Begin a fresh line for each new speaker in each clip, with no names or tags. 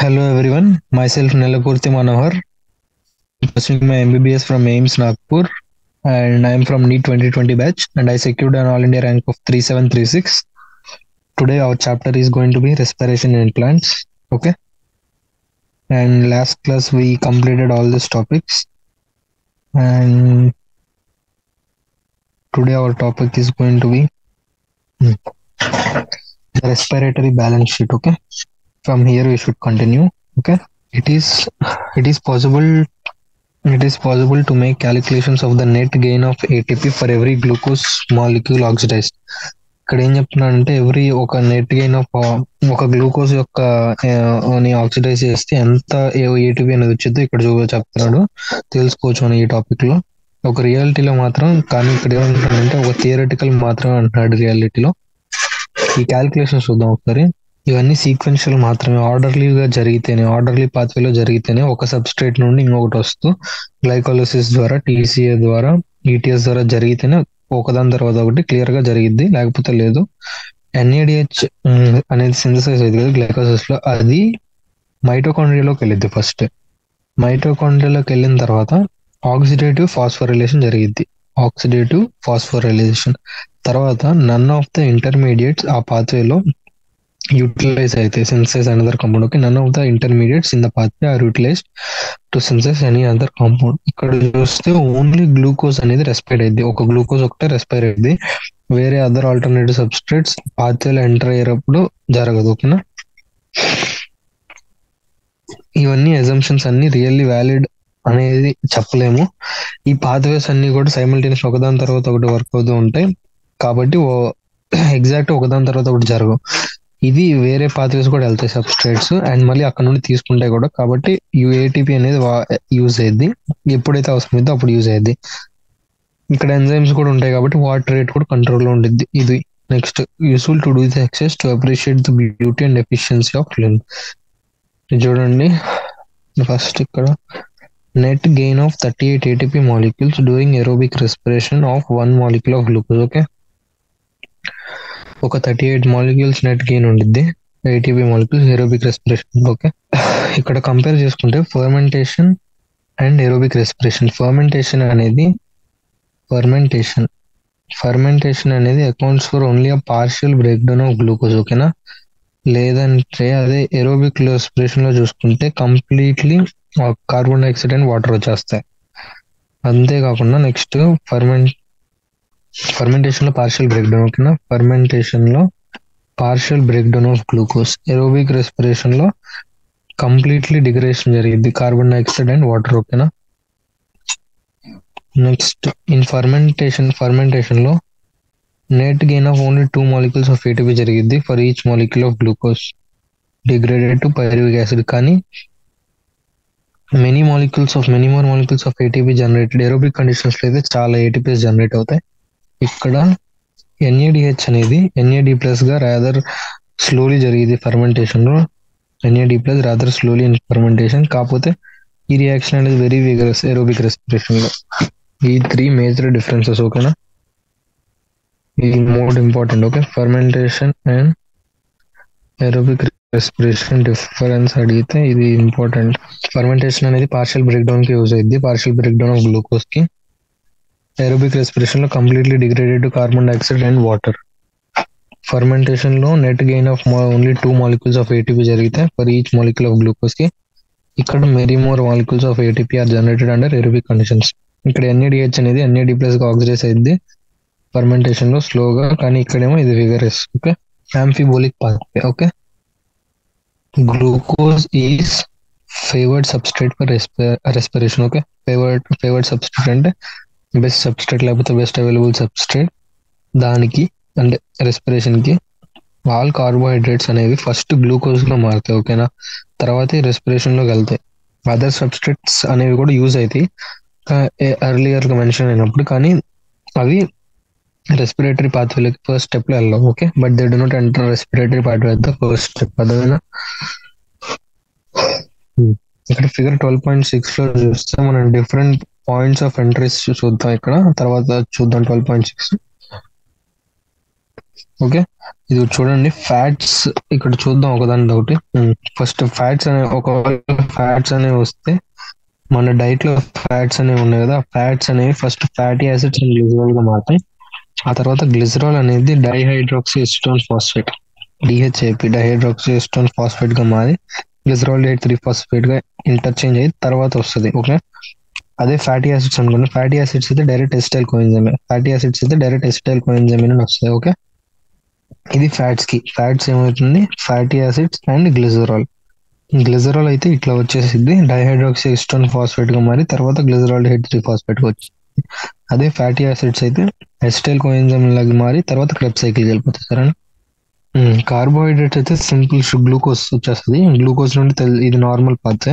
Hello everyone, myself Nelakurti Manohar, pursuing my MBBS from AIMS Nagpur, and I am from NEET 2020 batch, and I secured an All India rank of 3736. Today our chapter is going to be respiration in plants. Okay, and last class we completed all these topics, and today our topic is going to be the respiratory balance sheet. Okay, from here we should continue. Okay, it is it is possible it is possible to make calculations of the net gain of ATP for every glucose molecule oxidized. ఇక్కడ ఏం చెప్తున్నాడంటే every ఒక net gain of ఒక glucose యొక్క oxidise చేస్తే ఎంత ATP అనేది వచ్చిందో ఇక్కడ చెప్తున్నాడు, తెలుసుకోవచ్చు మనం ఈ టాపిక్ లో. ఒక రియాలిటీలో మాత్రం కానీ ఇక్కడ ఏమంటాడంటే ఒక థియరటికల్ మాత్రమే అంటున్నాడు రియాలిటీలో. ఈ క్యాలిక్యులేషన్స్ చూద్దాం ఒకసారి. ఇవన్నీ సీక్వెన్షియల్ మాత్రమే, ఆర్డర్లీగా జరిగితేనే, ఆర్డర్లీ పాత్వేలో జరిగితేనే ఒక సబ్స్ట్రేట్ నుండి ఇంకొకటి వస్తూ గ్లైకోలిసిస్ ద్వారా, టీసీఏ ద్వారా, ఈటీఎస్ ద్వారా జరిగితేనే ఒకదాని తర్వాత ఒకటి క్లియర్ గా జరిగిద్ది, లేకపోతే లేదు. ఎన్ఏడిహెచ్ అనేది సింథసైజ్ అయింది కదా గ్లైకోసిస్ లో, అది మైటోకాండ్రియాలోకి వెళ్ళిద్ది. ఫస్ట్ మైటోకాండ్రియాలోకి వెళ్ళిన తర్వాత ఆక్సిడేటివ్ ఫాస్ఫోరైలేషన్ జరిగిద్ది. ఆక్సిడేటివ్ ఫాస్ఫోరైలేషన్ తర్వాత నన్ ఆఫ్ ద ఇంటర్మీడియట్స్ ఆ పాత్వేలో యూటిలైజ్ అయితే synthesize another compound. Okay, none of the intermediates in the pathway are utilized to synthesize any other compound. ఇక్కడ చూస్తే ఓన్లీ గ్లూకోజ్ అనేది రెస్పైర్ అయింది, ఒక గ్లూకోజ్ ఒకటే రెస్పైర్ అయింది, వేరే అదర్ ఆల్టర్నేటివ్ సబ్స్ట్రేట్స్ పాత్వేలో ఎంటర్ అయ్యేటప్పుడు జరగదు. ఓకేనా, ఇవన్నీ అజంప్షన్స్ అన్ని రియల్లీ వ్యాలిడ్ అనేది చెప్పలేము. ఈ పాత్వేస్ అన్ని కూడా సైమల్టేనియస్ ఒకదాని తర్వాత ఒకటి వర్క్ అవుతూ ఉంటాయి కాబట్టి ఎగ్జాక్ట్ ఒకదాని తర్వాత ఒకటి జరగవు. ఇది వేరే పాత్వేస్ కూడా వెళ్తాయి సబ్స్ట్రేట్స్, అండ్ మళ్ళీ అక్కడ నుండి తీసుకుంటాయి కూడా. కాబట్టి ఏటీపీ అనేది యూజ్ అయ్యింది, ఎప్పుడైతే అవసరమైందో అప్పుడు యూజ్ అయ్యింది. ఇక్కడ ఎంజైమ్స్ కూడా ఉంటాయి కాబట్టి వాటర్ రేట్ కూడా కంట్రోల్లో ఉండిద్ది. ఇది next useful to do the excess to appreciate the beauty and efficiency of లింగ్. చూడండి ఫస్ట్ ఇక్కడ net gain of 38 ATP molecules during aerobic respiration of 1 molecule of glucose. Okay, ఒక 38 మాలిక్యూల్స్ నెట్ గెయిన్ ఉండిద్ది, ATP molecules aerobic respiration. Okay, ఇక్కడ compare చేసుకుంటే fermentation and aerobic respiration. Fermentation అనేది accounts for only a partial break down of glucose. ఓకేనా, లేదంటే అదే aerobic respiration లో చూసుకుంటే completely carbon dioxide and water వచ్చేస్తాయి. అంతేకాకుండా నెక్స్ట్ ఫర్మెంటేషన్ లో పార్షియల్ బ్రేక్ డౌన్. ఓకేనా, ఫర్మెంటేషన్ లో partial break down of glucose. Aerobic respiration లో కంప్లీట్లీ డిగ్రేడేషన్ జరిగింది, కార్బన్ డైఆక్సైడ్ అండ్ వాటర్. ఓకేనా, నెక్స్ట్ ఇన్ ఫర్మెంటేషన్ లో net gain of only 2 molecules of ATP జరిగింది for each molecule of glucose degraded to pyruvic acid. కానీ many more molecules of ATP generated. Aerobic conditions లో అయితే చాలా ATPs generate అవుతాయి. ఇక్కడ NADH అనేది ఎన్ఏడి ప్లస్ గా రాదర్ స్లోలీ జరిగింది ఫర్మెంటేషన్ లో. NAD plus rather slowly in fermentation. కాకపోతే ఈ రియాక్షన్ అనేది వెరీ విగరస్ ఏరోబిక్ రెస్పిరేషన్ లో. ఈ 3 మేజర్ డిఫరెన్సెస్. ఓకేనా, ఇది most important. Okay, fermentation and aerobic respiration difference అడిగితే ఇది ఇంపార్టెంట్. ఫర్మెంటేషన్ అనేది పార్షియల్ బ్రేక్ డౌన్ కి యూజ్ అయింది, partial break down of glucose కి. ఏరోబిక్ రెస్పిరేషన్ లో completely degraded to carbon dioxide and water. Fermentation లో net gain of only 2 molecules of ATP జరిగితే for each molecule of glucose కి. ఇక్కడ many more molecules of ATP are generated under aerobic conditions. ఇక్కడ NADH అనేది NAD plus గా oxidize అయింది fermentation లో స్లోగా, కానీ ఇక్కడేమో ఇది vigorous. Okay, amphibolic pathway. Okay, glucose is favoured substrate for respiration. Okay, favoured substrate అంటే బెస్ట్ సబ్స్ట్రేట్, లేకపోతే బెస్ట్ అవైలబుల్ సబ్స్ట్రేట్ దానికి అంటే రెస్పిరేషన్ కి. ఆల్ కార్బోహైడ్రేట్స్ అనేవి ఫస్ట్ గ్లూకోజ్ లో మారుతాయి. ఓకేనా, తర్వాత రెస్పిరేషన్ లోకి వెళ్తాయి. అదర్ సబ్స్ట్రేట్స్ అనేవి కూడా యూజ్ అవుతాయి ఎర్లియర్ గా మెన్షన్ అయినప్పుడు, కానీ అవి రెస్పిరేటరీ పాత్వేలోకి ఫస్ట్ స్టెప్ లో వెళ్ళాం. Okay, but they do not enter respiratory pathway at the first step. అదేనా, ఇక్కడ ఫిగర్ 12.6 లో చూస్తే మనం డిఫరెంట్ పాయింట్స్ ఆఫ్ ఎంట్రీస్ చూద్దాం. ఇక్కడ తర్వాత చూద్దాం 12.6. ఓకే, ఇది చూడండి ఫ్యాట్స్. ఇక్కడ చూద్దాం ఒకదాని ఒకటి. ఫస్ట్ ఫ్యాట్స్ అనే ఒకవేళ ఫ్యాట్స్ అనేవి వస్తే మన డైట్ లో ఫ్యాట్స్ అనేవి ఉన్నాయి కదా, ఫ్యాట్స్ అనేవి first fatty acids and glycerol గా మారుతాయి. ఆ తర్వాత గ్లిజరాల్ అనేది dihydroxy acetone phosphate, DHAP, dihydroxy acetone phosphate గా మారి గ్లిజరాల్ డైట్ 3-ఫాస్ఫేట్ గా ఇంటర్చేంజ్ అయ్యి తర్వాత వస్తుంది. ఓకే, అదే ఫ్యాటీ యాసిడ్స్ అనుకోండి, ఫ్యాటీ యాసిడ్స్ అయితే direct acetyl coenzyme, fatty acids అయితే డైరెక్ట్ ఎసిటైల్ కోఎంజైమ్ అని వస్తాయి. ఓకే, ఇది ఫ్యాట్స్ కి. ఫ్యాట్స్ ఏమవుతుంది, fatty acids and glycerol. Glycerol అయితే ఇట్లా వచ్చేసింది, డైహైడ్రాక్సీ ఎసిటోన్ ఫాస్ఫేట్ గా మారి తర్వాత గ్లిజరాల్ డైట్ 3-ఫాస్ఫేట్ గా వచ్చింది. అదే ఫ్యాటీ యాసిడ్స్ అయితే ఎసిటైల్ కోఎంజైమ్ లాగా మారి తర్వాత క్రెబ్స్ సైకిల్ వెళ్ళిపోతుంది. సరేనా. కార్బోహైడ్రేట్స్ అయితే సింపుల్ గ్లూకోజ్ వచ్చేస్తుంది. గ్లూకోజ్ నుండి ఇది నార్మల్ పాత్,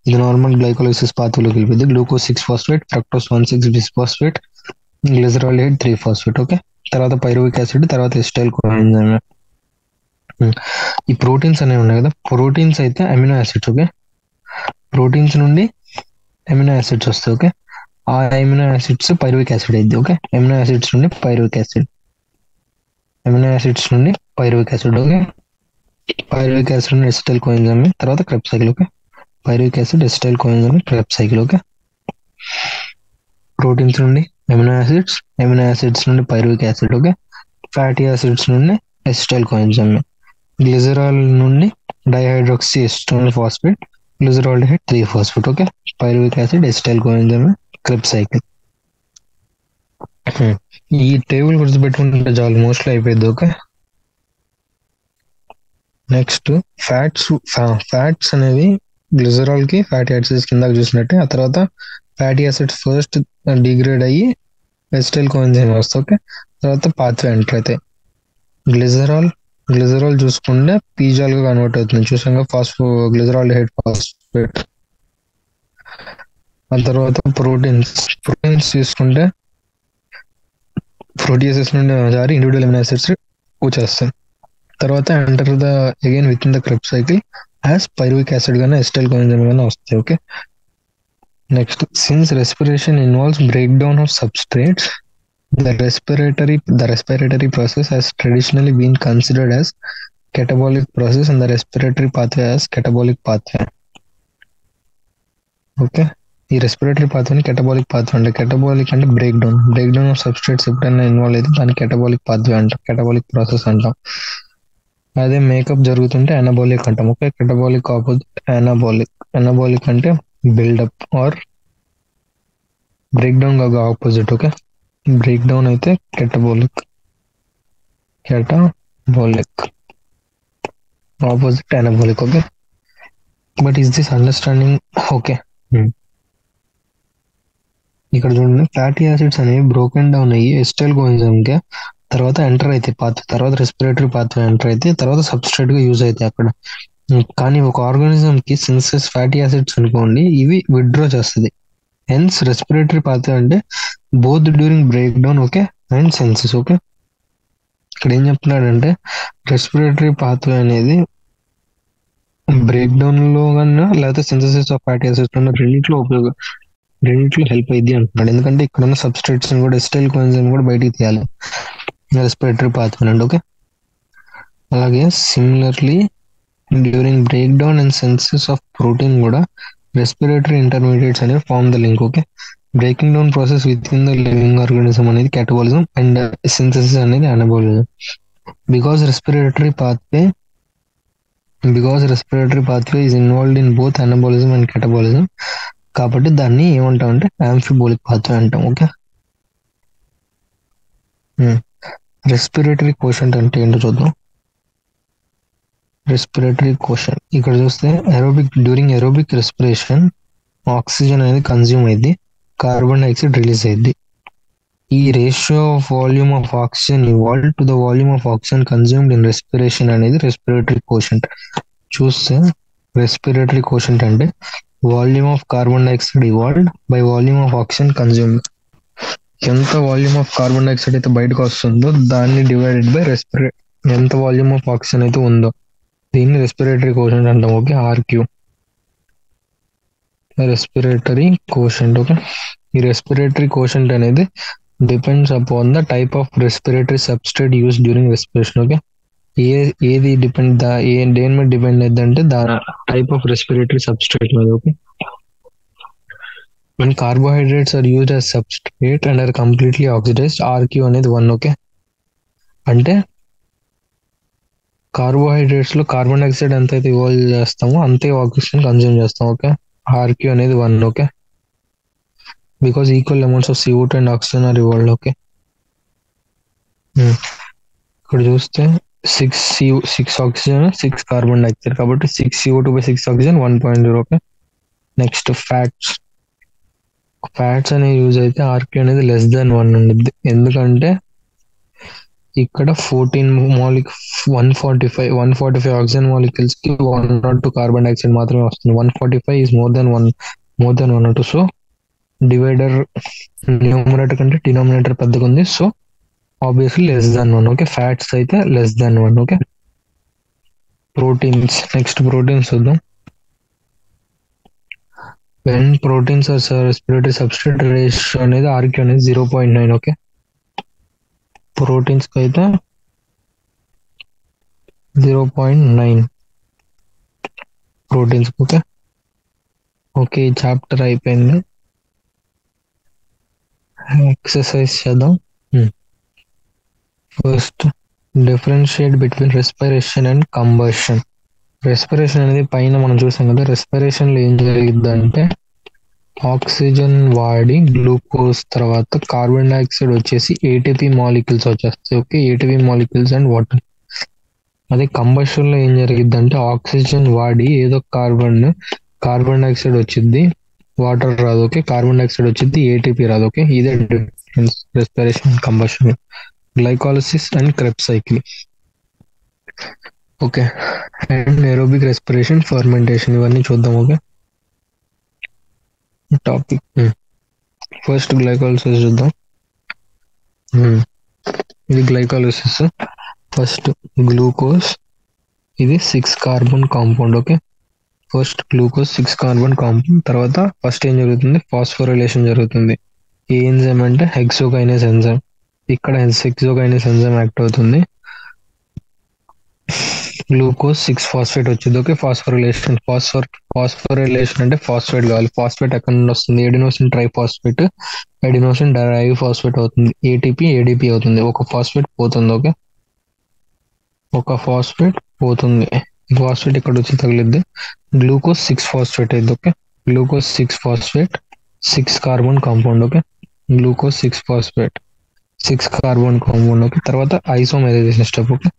ఇది నార్మల్ గ్లైకోలైసిస్ పాత్రలోకి వెళ్ళిపోయింది. Glucose six phosphate, fructose one six bisphosphate, glyceraldehyde three phosphate. Okay, తర్వాత పైరువిక్ యాసిడ్, తర్వాత ఎసిటైల్ కోఎంజైమ్. ఈ ప్రోటీన్స్ అనేవి ఉన్నాయి కదా, ప్రోటీన్స్ అయితే అమినో యాసిడ్స్. ఓకే, ప్రోటీన్స్ నుండి అమినో యాసిడ్స్ వస్తాయి. ఓకే, ఆ అమినో యాసిడ్స్ పైరువిక్ యాసిడ్ అయింది. ఓకే, అమినో యాసిడ్స్ నుండి పైరువిక్ యాసిడ్, అమినో యాసిడ్స్ నుండి pyruvic acid. Okay, pyruvic acid నుండి ఎసిటైల్ కోఎంజైమ్, తర్వాత Krebs cycle. Okay, pyruvic acid, acetyl coenzyme, Krebs cycle. Okay, proteins నుండి amino acids, amino acids నుండి pyruvic acid. Okay, fatty acids నుండి acetyl coenzyme, glycerol నుండి dihydroxy acetone phosphate, glyceraldehyde three phosphate. Okay, pyruvic acid, acetyl coenzyme, Krebs cycle. ఈ table గుర్తుపెట్టుకుంటే చాలు, mostly అయిపోయింది. Okay, next fats. Fats అనేవి glycerol కి fatty acids కింద చూసినట్టే. ఆ తర్వాత ఫ్యాటీ యాసిడ్స్ ఫస్ట్ డిగ్రేడ్ అయ్యి ఎసిటైల్ కోఎంజైమ్ వస్తాయి. ఓకే, తర్వాత పాత్వే ఎంటర్ అయితే గ్లిజరాల్ చూసుకుంటే పీజాల్ గా కన్వర్ట్ అవుతుంది. చూసాక గ్లిజరాల్డేట్ ఫాస్ఫేట్. ఆ తర్వాత ప్రోటీన్స్ తీసుకుంటే ప్రోటీసెస్ నుండి జారి ఇండివిడువల్ అమినో యాసిడ్స్ వచ్చేస్తాయి. తర్వాత enter the again with in the Krebs cycle as pyruvic acid గానే ఎసిటైల్ కోఎంజైమ్ గానే వస్తాయి. Okay, next since respiration involves break down of substrates, the respiratory process has traditionally been considered as catabolic process and the respiratory pathway as catabolic pathway. Okay, ఈ respiratory పాత్వేని catabolic pathway అంటే, catabolic అంటే break down of substrates ఎప్పుడైనా involve అయితే దాన్ని catabolic pathway అంటాం, catabolic process అంటాం. అదే మేకప్ జరుగుతుంటే అనబాలిక్ అంటాం. ఓకే, కెటబాలిక్ ఆపోజిట్ అనబాలిక్ అంటే build up or break down opposite. Okay, break down అయితే catabolic opposite anabolic. Okay, but is this understanding? Okay, ఇక్కడ చూడండి, ఫ్యాటీ యాసిడ్స్ అనేవి బ్రోకెన్ డౌన్ అయ్యి ఎసిటైల్ కోఎంజైమ్ గా తర్వాత ఎంటర్ అయితే పాత్వే, తర్వాత రెస్పిరేటరీ పాత్వే ఎంటర్ అయితే తర్వాత సబ్స్ట్రేట్ గా యూజ్ అవుతాయి అక్కడ. కానీ ఒక ఆర్గానిజం కి సిన్సెస్ ఫ్యాటీ యాసిడ్స్ అనుకోండి, ఇవి విత్డ్రా చేస్తుంది. హెన్స్ రెస్పిరేటరీ పాత్వే అంటే both during break down. Okay, and senses. Okay, ఇక్కడ ఏం చెప్తున్నాడంటే రెస్పిరేటరీ పాత్వే అనేది బ్రేక్ డౌన్ లో కన్నా లేకపోతే సింథసిస్ ఆఫ్ ఫ్యాటీ యాసిడ్స్ రెండిట్లో హెల్ప్ అయ్యింది అంటున్నాడు. ఎందుకంటే ఇక్కడ ఉన్న సబ్స్ట్రేట్స్ కూడా ఎసిటైల్ కోఎంజైమ్ కూడా బయటికి తీయాలి రెస్పిరేటరీ పాత్వే అండి. ఓకే, అలాగే similarly during break down and senses of protein కూడా రెస్పిరేటరీ ఇంటర్మీడియట్స్ అనేవి form the link. Okay, breaking down process with in the living organism అనేది క్యాటబాలిజం అండ్ సింథసిస్ అనేది anabolism. Because respiratory pathway is involved in both anabolism and catabolism, కాబట్టి దాన్ని ఏమంటాం అంటే యాంఫిబోలిక్ pathway అంటాం. Okay, respiratory quotient అంటే ఏంటో చూద్దాం. రెస్పిరేటరీ కోషంట్ ఇక్కడ చూస్తే డ్యూరింగ్ ఏరోబిక్ రెస్పిరేషన్ ఆక్సిజన్ అనేది కన్జ్యూమ్ అయింది, కార్బన్ డైఆక్సైడ్ రిలీజ్ అయింది. ఈ ratio of volume of oxygen evolve to the volume of oxygen consumed in respiration అనేది రెస్పిరేటరీ కోషంట్. చూస్తే రెస్పిరేటరీ కోషంట్ అంటే volume of carbon dioxide evolved by volume of oxygen consumed. ఎంత volume of carbon dioxide అయితే బయటకు వస్తుందో దాన్ని divided by ఎంత volume of oxygen అయితే ఉందో దీన్ని రెస్పిరేటరీ కోషంట్ అంటాం. Okay, RQ respiratory quotient. Okay, ఈ రెస్పిరేటరీ కోషంట్ అనేది depends upon the type of respiratory substrate use during respiration. Okay, ఏది డిపెండ్ దేని మీద డిపెండ్ అయింది అంటే దా టైప్ ఆఫ్ రెస్పిరేటరీ సబ్స్ట్రేట్ మీద. Okay, when carbohydrates are used as substrate and are completely oxidized, RQ అనేది 1. Okay, అంటే carbohydrates లో carbon dioxide ఎంత అయితే ఇవాల్వ్ చేస్తామో అంతే ఆక్సిజన్ కన్జ్యూమ్ చేస్తాం. ఓకే, RQ అనేది 1. Okay, because equal amounts of CO2 and oxygen or evolved. Okay, ఇక్కడ చూస్తే 6 ఆక్సిజన్ 6 కార్బన్ డైఆక్సైడ్ కాబట్టి 6 CO2/6 oxygen 1.0. Okay, next fats అనే యూజ్ అయితే RQ అనేది లెస్ దాన్ 1 ఉండిద్ది. ఎందుకంటే ఇక్కడ 145 ఆక్సిజన్ మాలిక్యూల్స్ కి 1 or 2 కార్బన్ డైఆక్సైడ్ మాత్రమే వస్తుంది. 145 is more than 1 or 2. So divider numerator కంటే డినామినేటర్ పెద్దగా ఉంది. So obviously less than 1. Okay, fats అయితే less than 1. Okay, proteins. Next proteins చూద్దాం. when proteins are respiratory substrate ratio అనేది RQ అనేది 0.9. ఓకే, ప్రోటీన్స్ కి అయితే 0.9 ప్రోటీన్స్. ఓకే, ఓకే, చాప్టర్ అయిపోయింది. ఎక్సర్సైజ్ చేద్దాం. First differentiate between respiration and combustion. Respiration అనేది పైన మనం చూసాం కదా. రెస్పిరేషన్ లో ఏం జరిగిద్దంటే ఆక్సిజన్ వాడి గ్లూకోజ్ తర్వాత కార్బన్ డైఆక్సైడ్ వచ్చేసి ATP మాలిక్యూల్స్ వచ్చేస్తాయి. Okay, ATP molecules and water. అదే కంబషన్ లో ఏం జరిగిద్దంటే ఆక్సిజన్ వాడి ఏదో కార్బన్ డైఆక్సైడ్ వచ్చింది, వాటర్ రాదు. ఓకే, కార్బన్ డైఆక్సైడ్ వచ్చింది, ATP రాదు. ఓకే, ఇదే difference respiration combustion. Glycolysis and Krebs cycle. Okay, and aerobic respiration, fermentation, ఇవన్నీ చూద్దాం. ఓకే, టాపిక్ ఫస్ట్ గ్లైకాలసిస్ చూద్దాం. ఇది గ్లైకాలసిస్. ఫస్ట్ గ్లూకోజ్, ఇది 6 carbon compound. Okay, first glucose 6 carbon compound. తర్వాత first ఏం జరుగుతుంది, ఫాస్ఫోరైలేషన్ జరుగుతుంది. ఏ ఎంజైమ్ అంటే హెక్సోకైనేస్ ఎంజైమ్. ఇక్కడ హెక్సోకైనేస్ ఎంజైమ్ యాక్ట్ అవుతుంది. గ్లూకోజ్ 6 ఫాస్ఫేట్ వచ్చింది. ఓకే, ఫాస్ఫోరైలేషన్ అంటే ఫాస్ఫేట్ కావాలి. ఫాస్ఫేట్ ఎక్కడ నుండి వస్తుంది, adenosine triphosphate, adenosine diphosphate అవుతుంది. ADP అవుతుంది. ఒక ఫాస్ఫేట్ పోతుంది. ఓకే, ఒక ఫాస్ఫేట్ పోతుంది. ఫాస్ఫేట్ ఇక్కడ వచ్చి తగిలిద్ది. గ్లూకోజ్ 6 ఫాస్ఫేట్ అయింది. Okay, glucose 6 phosphate 6 carbon compound. Okay, glucose 6 phosphate 6 carbon compound. Okay, తర్వాత isomerization step. Okay,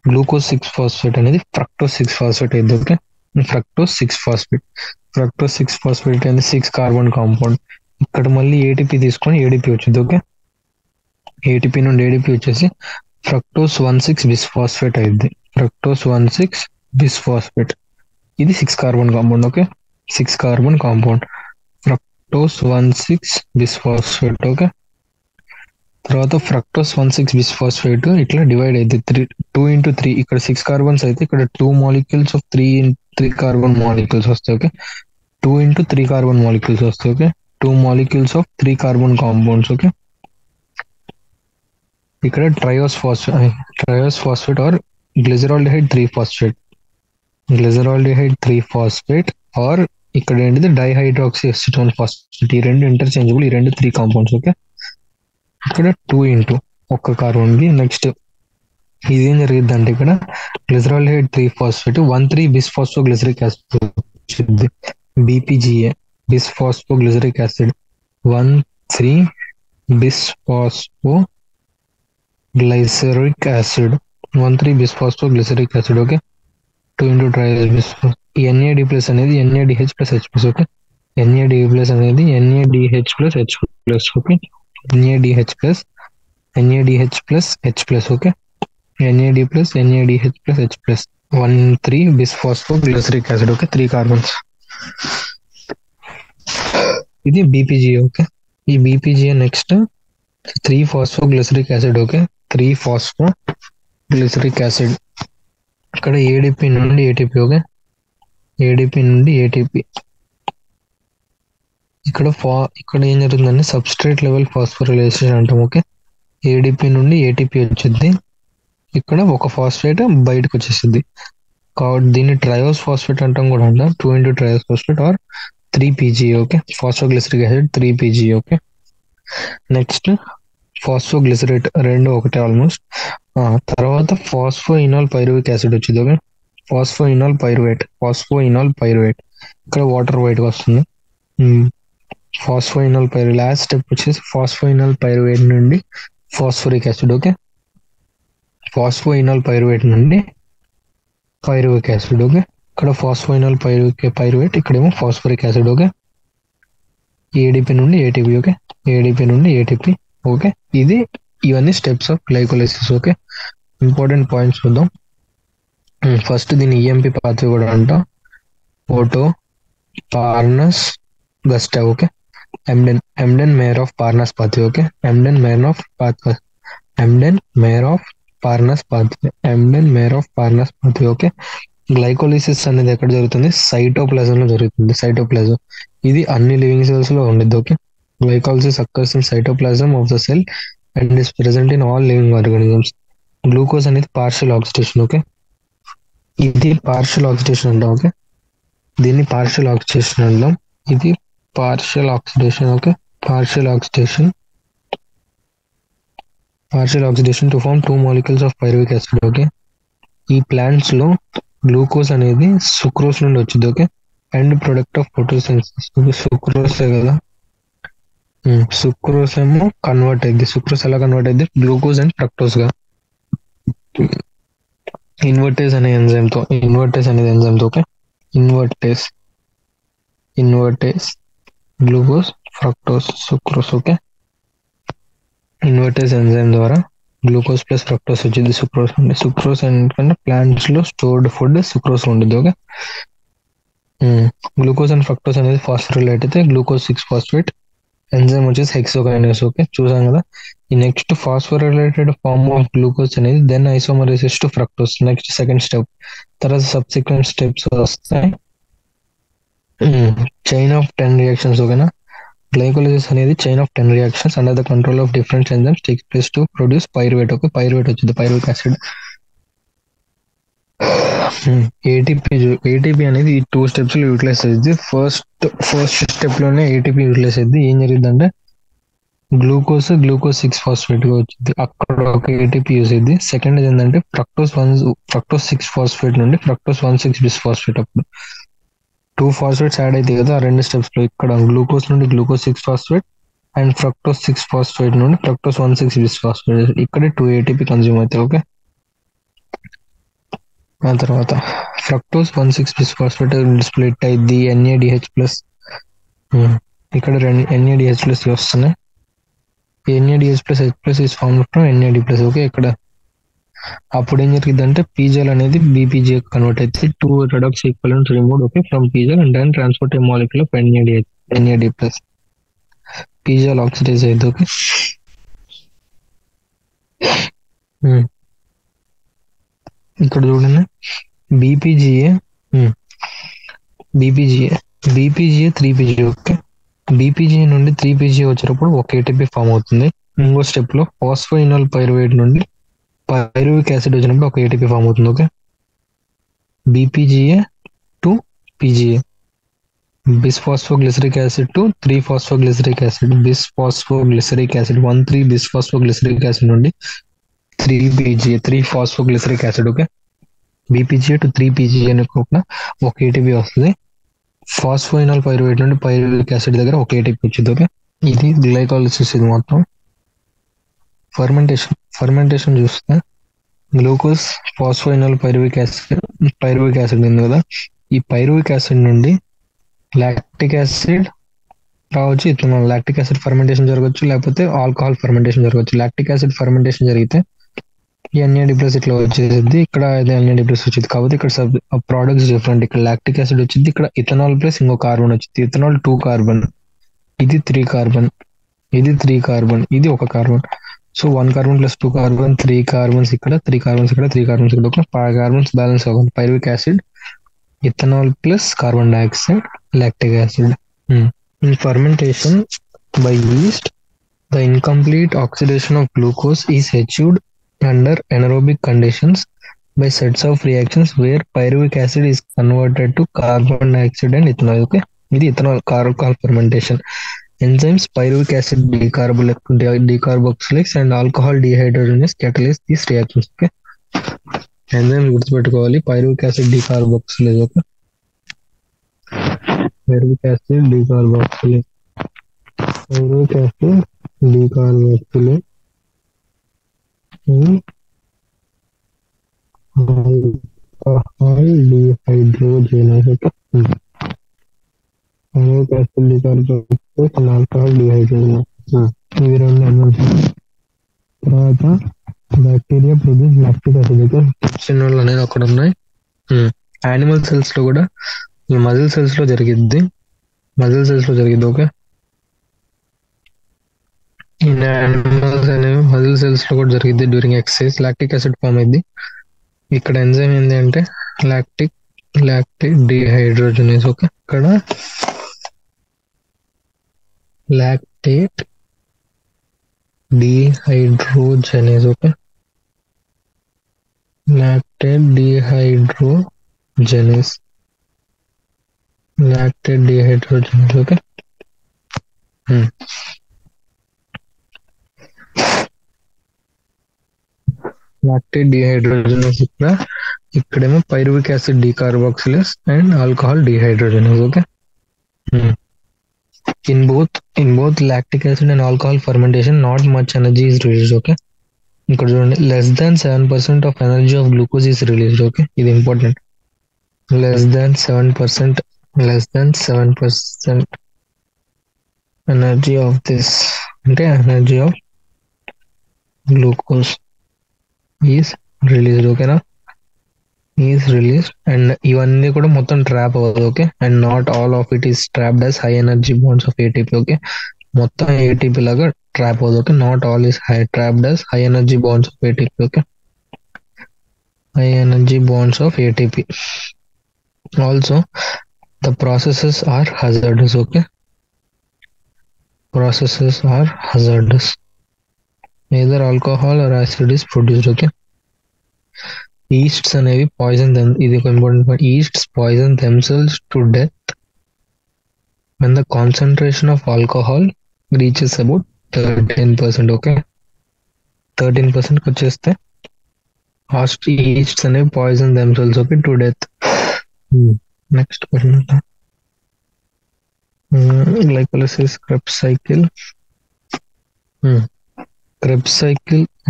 glucose 6 phosphate అనేది ఫ్రక్టోజ్ 6 ఫాస్ఫేట్ అయింది. ఓకే, ఫ్రక్టోజ్ 6 ఫాస్ఫేట్ అనేది 6 కార్బన్ కాంపౌండ్. ఇక్కడ మళ్ళీ ATP తీసుకొని ADP వచ్చింది. ఓకే, ATP నుండి ADP వచ్చేసి ఫ్రక్టోజ్ 1,6 బిస్ఫాస్ఫేట్ అయింది. ఫ్రక్టోజ్ 1,6 బిస్ఫాస్ఫేట్, ఇది 6 carbon compound. Okay, 6 carbon compound, fructose 1,6 bisphosphate. Okay, తర్వాత ఫ్రక్టోస్ 1,6 బిస్ఫాస్ఫేట్ ఇట్లా డివైడ్ అయితే 2 into 3. ఇక్కడ 6 కార్బన్స్ అయితే ఇక్కడ 2 మాలిక్యూల్స్ ఆఫ్ 3 కార్బన్ మాలిక్యూల్స్ వస్తాయి. ఓకే, 2 into 3 కార్బన్ మాలిక్యూల్స్ వస్తాయి. Okay, 2 molecules of 3 carbon compounds. Okay, ఇక్కడ triose phosphate or glyceraldehyde 3 phosphate or ఇక్కడ ఏంటిది డైహైడ్రాక్సీ ఎసిటోన్ ఫాస్ఫేట్. ఈ రెండు ఇంటర్చేంజబుల్, ఈ రెండు 3 కాంపౌండ్స్. ఓకే, ఇక్కడ 2 into ఒక్క కార్బన్ కి. నెక్స్ట్ ఇది ఏం జరిగింది అంటే ఇక్కడ గ్లిజరాల్డిహైడ్ 3 ఫాస్ఫేట్ 1,3 బిస్ఫాస్ఫోగ్లిజరిక్ యాసిడ్ వచ్చింది. BPGA, bisphosphoglyceric acid. 1,3 bisphosphoglyceric acid 1,3 bisphosphoglyceric acid. Okay, 2 into triose. NAD plus అనేది NADH plus H plus. Okay, NAD plus అనేది NADH plus H plus. Okay, NADH plus H plus. Okay, NAD plus NADH plus H plus 1,3 bisphosphoglyceric acid. Okay, 3 carbons. ఇది BPGA. Okay, ఈ BPGA next 3 phosphoglyceric acid. Okay, 3 phosphoglyceric acid. ఇక్కడ ADP నుండి ATP. Okay, ADP నుండి ATP. ఇక్కడ ఏం జరుగుతుందంటే substrate level phosphorylation అంటాం. Okay, ADP నుండి ఏటీపీ వచ్చింది. ఇక్కడ ఒక ఫాస్ఫేట్ బయటకు వచ్చేసింది కాబట్టి దీన్ని ట్రయోస్ ఫాస్ఫేట్ అంటాం కూడా అంట. 2 triose phosphate or 3 PGA. Okay, phosphoglyceric acid 3 PGA. Okay, next phosphoglycerate రెండు ఒకటే ఆల్మోస్ట్. తర్వాత ఫాస్ఫోఇనాల్ పైరువిక్ యాసిడ్ వచ్చింది. ఓకే, ఫాస్ఫోఇనాల్ పైరువేట్ ఇక్కడ వాటర్ వైట్ వస్తుంది. ఫాస్ఫోఇనాల్ పైరువేట్ లాస్ట్ స్టెప్ వచ్చేసి ఫాస్ఫోఇనాల్ పైరువేట్ నుండి phosphoric acid. Okay, phosphoenol pyruvate నుండి పైరువిక్ యాసిడ్. ఓకే, ఇక్కడ ఫాస్ఫోఇనాల్ పైరువేట్ ఇక్కడేమో ఫాస్ఫోరిక్ యాసిడ్. ఓకే, ఏడిపి నుండి ఏటీపీ. ఓకే, ఏడిపి నుండి ఏటీపీ. ఓకే, ఇవన్నీ steps of glycolysis. Okay, important points చూద్దాం. First దీని ఈఎంపి పాత్ర కూడా అంట, Otto Parnas Gustav. Okay, Embden Meyerhof Parnas pathway. Okay, Embden Meyerhof Parnas pathway. Okay, glycolysis అనేది ఎక్కడ జరుగుతుంది? సైటోప్లాజం లో జరుగుతుంది. సైటోప్లాజం ఇది అన్ని లివింగ్ సెల్స్ లో ఉండేది. Okay, glycolysis occurs in cytoplasm of the cell and is present in all living organisms. Glucose అనేది పార్షియల్ ఆక్సిడేషన్. ఓకే, ఇది పార్షియల్ ఆక్సిడేషన్ అంటాం. ఓకే, దీన్ని పార్షియల్ ఆక్సిడేషన్ అంటాం. ఇది partial oxidation. Okay, partial oxidation to form 2 molecules of pyruvic acid. Okay, ఈ plants లో glucose అనేది sucrose నుండి వచ్చింది. Okay, and product of photosynthesis. సుక్రోసే కదా, సుక్రోస్ ఏమో కన్వర్ట్ అయింది. సుక్రోస్ ఎలా కన్వర్ట్ అయింది? గ్లూకోజ్ అండ్ ఫ్రక్టోస్ గా ఇన్వర్టేజ్ అనేది ఎంజైమ్ తో. Okay, invertase glucose fructose sucrose. Okay, invertase enzyme ద్వారా గ్లూకోజ్ ప్లస్ ఫ్రక్టోస్ వచ్చింది సుక్రోస్ నుండి. సుక్రోస్ ఎందుకంటే ప్లాంట్స్ లో స్టోర్డ్ ఫుడ్ సుక్రోస్ ఉంటుంది. ఓకే, గ్లూకోజ్ అండ్ ఫ్రక్టోస్ అనేది ఫాస్ఫోరైలేట్ అయితే గ్లూకోజ్ 6-phosphate ఎంజైమ్ వచ్చేసి హెక్సోకైనేస్. ఓకే, చూసాం కదా. ఈ next phosphorylated form of glucose అనేది then isomerises to fructose, next second step. తర్వాత సబ్సిక్వెంట్ స్టెప్స్ వస్తాయి. Chain of 10 reactions. ఓకేనా, గ్లైకోలిసిస్ అనేది chain of 10 reactions under the control of different enzymes takes place to produce pyruvate. Okay, pyruvate వచ్చింది, pyruvic acid. ATP అనేది ఈ 2 steps లో utilise అయ్యింది. First step లోనే ఏటీపీ యూటిలైజ్ అయ్యింది. ఏం జరిగింది అంటే గ్లూకోజ్ 6-phosphate గా వచ్చింది, అక్కడ ఒక ఏటీపీ యూజ్ అయింది. సెకండ్ ఏంటంటే ఫ్రక్టోస్ 6-phosphate నుండి ఫ్రక్టోస్ 1,6-bisphosphate. అప్పుడు 2 phosphates యాడ్ అయితే కదా ఆ 2 steps లో. ఇక్కడ గ్లూకోజ్ నుండి glucose 6-phosphate and fructose 6-phosphate నుండి ఫ్రక్టోస్ 1,6-bisphosphate. ఇక్కడే 2 ATP కన్జ్యూమ్ అవుతాయి. ఓకే, ఆ తర్వాత ఫ్రక్టోస్ 1,6-bisphosphate స్ప్లిట్ అయింది NADH+. ఇక్కడ NADH+ వస్తున్నాయి. NADH+H+ is formed from NAD+. Okay, ఇక్కడ అప్పుడు ఏం జరిగిందంటే పీజల్ అనేది బీపీజీ కన్వర్ట్ అయితే 2 redox equivalents removed. Okay, from PGAL and then transport a molecule of NAD+. PGAL oxidize అయింది. ఓకే, ఇక్కడ చూడండి బీపీజీఏ 3PGA. ఓకే, బీపీజీఏ నుండి 3PGA వచ్చినప్పుడు ఒక ఏటీపీ ఫామ్ అవుతుంది. ఇంకో స్టెప్ లో ఫాస్ఫోఇనాల్ పైరువేట్ నుండి పైరువిక్ యాసిడ్ వచ్చినప్పుడు ఒక ఏటీపీ ఫామ్ అవుతుంది. Okay, BPGA to PGA, bisphosphoglyceric acid to 3-phosphoglyceric acid, 1,3-bisphosphoglyceric acid నుండి 3PGA 3-phosphoglyceric acid. Okay, BPGA to 3PGA అనుకోకుండా ఒక ఏటీపీ వస్తుంది. ఫాస్ఫోఇనాల్ పైరువేట్ నుండి పైరువిక్ యాసిడ్ దగ్గర ఒక ఏటీపీ వచ్చింది. ఓకే, ఇది గ్లైకాలిసిస్. ఇది మొత్తం ఫర్మెంటేషన్ చూస్తే గ్లూకోజ్ ఫాస్ఫోఇనాల్ పైరువిక్ యాసిడ్ ఉంది కదా, ఈ పైరువిక్ యాసిడ్ నుండి లాక్టిక్ యాసిడ్ రావచ్చు. ఇథనాల్ లాక్టిక్ యాసిడ్ ఫర్మెంటేషన్ జరగవచ్చు, లేకపోతే ఆల్కహాల్ ఫర్మెంటేషన్ జరగవచ్చు. లాక్టిక్ యాసిడ్ ఫర్మెంటేషన్ జరిగితే NAD+ ఇట్లా వచ్చేది, ఇక్కడ NAD+ వచ్చింది. కాబట్టి ఇక్కడ ప్రోడక్ట్స్ డిఫరెంట్. ఇక్కడ లాక్టిక్ యాసిడ్ వచ్చింది, ఇక్కడ ఇథనాల్ ప్లస్ ఇంకో కార్బన్ వచ్చింది. ఇథనాల్ 2 carbon, ఇది 3 carbon, ఇది 3 carbon, ఇది ఒక carbon. So 1 carbon + 2 carbon, 3 carbons ఇక్కడ, 3 carbons ఇక్కడ, 3 carbons ఇక్కడ. 5 carbons బ్యాలెన్స్ అవుతుంది. Pyruvic acid, ethanol plus carbon dioxide, lactic acid. In fermentation by yeast, the incomplete oxidation of glucose is achieved under anaerobic conditions by sets of reactions where pyruvic acid is converted to carbon dioxide and ethanol. Okay, ఇది ethanol fermentation. Enzymes pyruvic acid decarboxylates and alcohol dehydrogenase catalyze these reactions. Okay, enzymes గుర్తుపెట్టుకోవాలి. pyruvic acid decarboxylase. Okay, pyruvic acid decarboxylase, pyruvic acid decarboxylase and alcohol dehydrogenase. Okay, pyruvic acid decarboxylase and alcohol dehydrogenase. ఇవి రెండు enzymes. తర్వాత bacteria produce lactic acid. సినోల్ అనేది అక్కడ ఉన్నాయి. Animal cells లో కూడా muscle cells లో జరిగిద్ది. ఓకే, యానిమల్స్ అనేవి మజిల్ సెల్స్ లో కూడా జరిగిద్ది. During exercise lactic acid form అయింది. ఇక్కడ ఎంజైమ్ ఏంటి అంటే లాక్టిక్ డిహైడ్రోజనేస్. ఓకే, ఇక్కడ lactate dehydrogenase. Okay, lactate dehydrogenase. Okay, lactate dehydrogenase ఇక్కడేమో pyruvic acid decarboxylase and alcohol dehydrogenase. Okay, in both lactic acid and alcohol fermentation not much energy is released. Okay, ఇక్కడ చూడండి less than 7% of energy of glucose is released. Okay, ఇది important. less than 7% energy of this అంటే energy of glucose is released. ఓకేనా, is released and ఇవన్నీ కూడా మొత్తం trap అవ్వదు. Okay, and not all of it is trapped as high energy bonds of ATP. Okay, మొత్తం ATP లాగా trap అవ్వదు. Okay, not all is trapped as high energy bonds of ATP. Okay, high energy bonds of ATP. Also the processes are hazardous. Okay, processes are hazardous. Either alcohol or acid is produced. Okay, yeasts అనేవి poison ఇది ఒక important point. yeasts poison themselves to death when the concentration of alcohol reaches about 13%. Okay, 13% వచ్చేస్తే yeasts అనేవి poison themselves. Okay, to death. Next question, glycolysis, Krebs cycle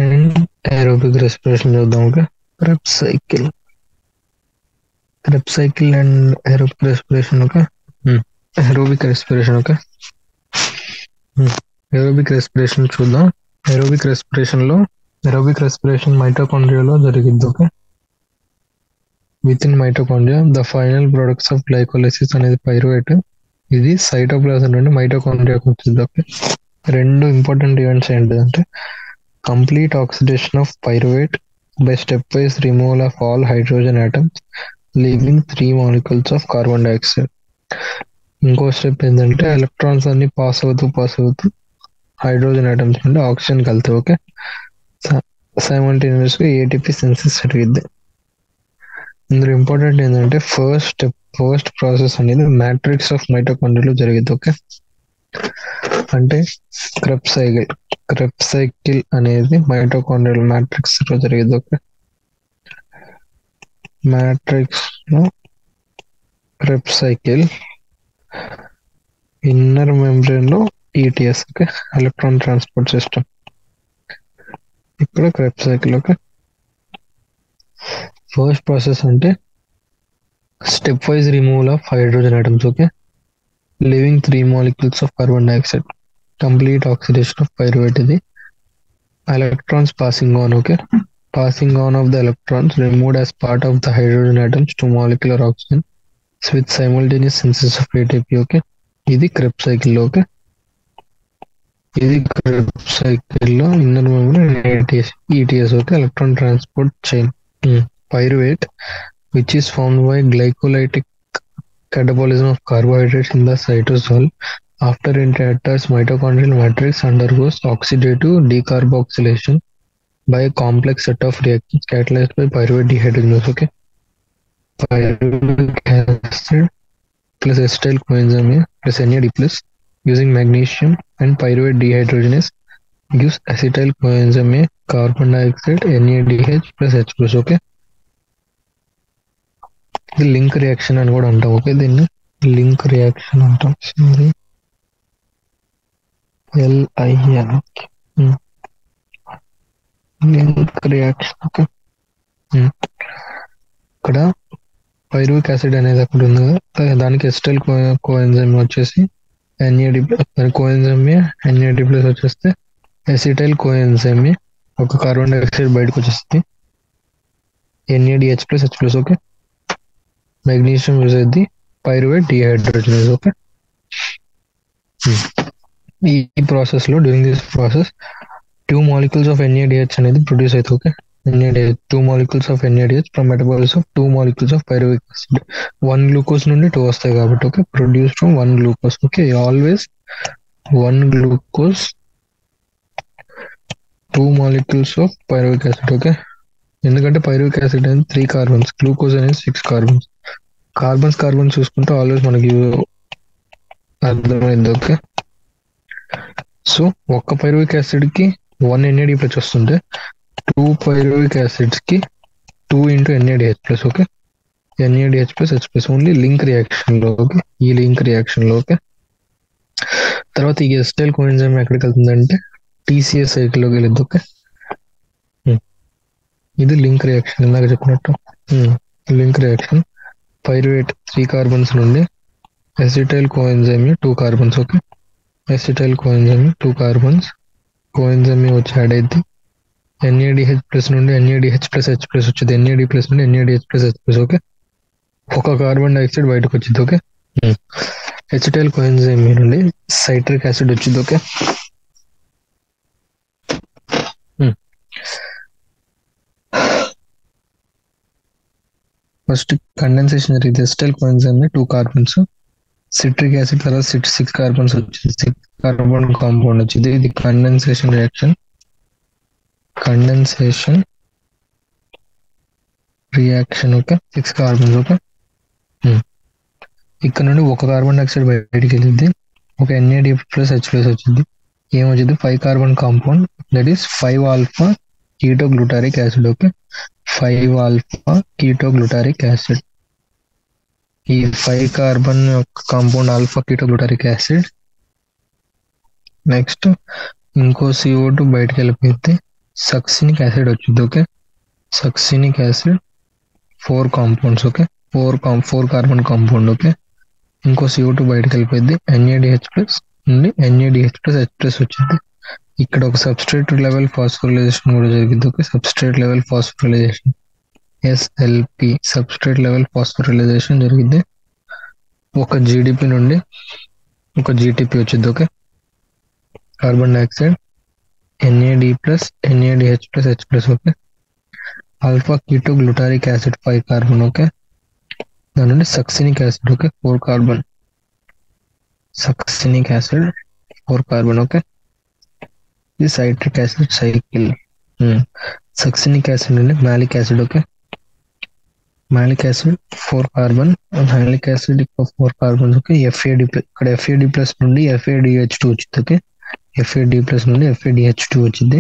and aerobic respiration చూద్దాం. Okay, Krebs cycle and aerobic respiration. Okay, aerobic respiration. Okay, aerobic respiration చూద్దాం. aerobic respiration మైటోకాండ్రియాలో జరిగిద్ది. Okay, with in mitochondria the final products of glycolysis అనేది pyruvate. ఇది cytoplasm నుండి మైటోకాండ్రియాకి వచ్చింది. Okay, రెండు important events ఏంటంటే complete oxidation of pyruvate by stepwise removal of all hydrogen atoms leaving 3 molecules of carbon dioxide. ఇంకో స్టెప్ ఏంటంటే ఎలక్ట్రాన్స్ అన్ని పాస్ అవుతూ హైడ్రోజన్ ఐటమ్స్ నుండి ఆక్సిజన్ కలుతాయి. ఓకే, సైమల్టేనియస్ గా ATP సింథసిస్ జరిగిద్ది. ఇందులో ఇంపార్టెంట్ ఏంటంటే ఫస్ట్ ప్రాసెస్ అనేది మ్యాట్రిక్స్ ఆఫ్ మైటోకాండ్రియాలో జరిగిద్ది. ఓకే, అంటే క్రెబ్స్ సైకిల్ అనేది మైటోకాండ్రియల్ మ్యాట్రిక్స్ లో జరిగింది. ఓకే, మ్యాట్రిక్స్ లో క్రెబ్స్ సైకిల్, ఇన్నర్ మెంబ్రేన్ లో ETS. Okay, electron transport system. ఇక్కడ Krebs cycle. Okay, first process అంటే stepwise removal of hydrogen atoms. Okay, leaving 3 molecules of carbon dioxide, complete oxidation of pyruvate. ఇది electrons passing on. Okay, passing on of the electrons removed as part of the hydrogen atoms to molecular oxygen with simultaneous synthesis of ATP. Okay, ఇది Krebs cycle. Okay, ఇది Krebs cycle లో inner membrane ETS. Okay, electron transport chain. Pyruvate, which is formed by glycolytic catabolism of carbohydrates in the cytosol, After it enters mitochondrial matrix, undergoes oxidative decarboxylation by a complex set of reactions catalyzed by pyruvate dehydrogenase. Okay, pyruvic acid plus acetyl coenzyme A plus NAD plus using magnesium and pyruvate dehydrogenase gives acetyl coenzyme A, carbon dioxide, NADH plus H plus. Okay, ఇది link reaction అని కూడా అంటాం. Okay, దీన్ని link reaction అంటాం. LIN link reaction. Okay, ఇక్కడ pyruvic acid అనేది అక్కడ ఉంది కదా, దానికి ఎసిటైల్ కోఎంజైమ్ వచ్చేసి NAD కోఎంజైమ్ NAD ప్లస్ వచ్చేస్తే ఎసిటైల్ కోఎంజైమ్ ఒక కార్బన్ డైఆక్సైడ్ బయటకు వచ్చేస్తుంది NADH plus H plus. Okay, magnesium use అయ్యింది పైరువేట్ డిహైడ్రోజనేజ్. ఓకే, ఈ ప్రాసెస్ లో during this process 2 molecules of NADH అనేది ప్రొడ్యూస్ అవుతుంది. Okay, NADH 2 molecules of NADH from metabolism of 2 molecules of pyruvic acid. 1 glucose నుండి 2 వస్తాయి కాబట్టి. Okay, produce from 1 glucose. Okay, always 1 glucose 2 molecules of pyruvic acid. Okay, ఎందుకంటే pyruvic acid అనేది 3 carbons, glucose అనేది 6 carbons. Carbons చూసుకుంటే always మనకి అర్థమైంది. Okay, so ఒక్క పైరువిక్ యాసిడ్ కి 1 NAD ప్లస్ వస్తుంటే 2 పైరువిక్ యాసిడ్స్ కి 2 into NADH plus. Okay, NADH plus H plus only link reaction లో. ఓకే, ఈ లింక్ రియాక్షన్ లో. ఓకే, తర్వాత ఈ ఎసిటైల్ కోఎంజైమ్ ఎక్కడికి వెళ్తుందంటే TCA సైకిల్ లోకి వెళ్ళింది. ఓకే, ఇది లింక్ రియాక్షన్ ఇందాక చెప్పినట్టు. లింక్ రియాక్షన్ పైరువేట్ 3 కార్బన్స్ నుండి acetyl coenzyme 2 carbons. Okay, acetyl coenzyme 2 carbons, coenzyme వచ్చి యాడ్ అయింది NADH ప్లస్ నుండి NADH ప్లస్ H ప్లస్ వచ్చింది, NAD ప్లస్ నుండి NADH plus H plus. Okay, ఒక కార్బన్ డైఆక్సైడ్ బయటకు వచ్చింది. ఓకే, ఎసిటైల్ కోఎంజైమ్ నుండి సైట్రిక్ యాసిడ్ వచ్చింది. ఓకే, ఫస్ట్ కండెన్సేషన్ జరిగింది. Acetyl coenzyme 2 carbons, citric acid తర్వాత 6 కార్బన్స్ వచ్చింది, 6 కార్బన్ కాంపౌండ్ వచ్చింది. ఇది condensation reaction. Okay, 6 carbons. Okay, ఇక్కడ నుండి ఒక కార్బన్ డైఆక్సైడ్ బయటికి వెళ్ళింది, ఒక NAD ప్లస్ H ప్లస్ వచ్చింది. ఏమొచ్చింది 5 carbon compound, that is 5 alpha ketoglutaric acid. Okay, 5 alpha ketoglutaric acid. ఈ 5 carbon compound alpha ketoglutaric acid. Next ఇంకో CO2 బయటకు వెళ్ళిపోయింది, సక్సినిక్ యాసిడ్ వచ్చింది. Okay, succinic acid 4 compounds. Okay, 4 carbon compound. Okay, ఇంకో CO2 బయటకు వెళ్ళిపోయింది, NADH ప్లస్ నుండి NADH plus H plus వచ్చింది. ఇక్కడ ఒక సబ్స్ట్రేట్ లెవెల్ ఫాస్ఫోరైలేషన్ కూడా జరిగింది. Okay, substrate level phosphorylation SLP substrate level phosphorylation జరిగింది. ఒక GDP నుండి ఒక GTP వచ్చింది. Okay, carbon dioxide NAD plus NADH plus H plus. Okay, alpha ketoglutaric acid 5 carbon. Okay, దాని నుండి succinic acid. Okay, 4 carbon, succinic acid 4 carbon. Okay, ఇది citric acid cycle. Succinic acid నుండి malic acid. Okay, malic acid 4 carbon, malic acid 4 carbons. Okay, FAD ఇక్కడ FAD plus నుండి FADH2 వచ్చింది. Okay, FAD plus నుండి FADH2 వచ్చింది.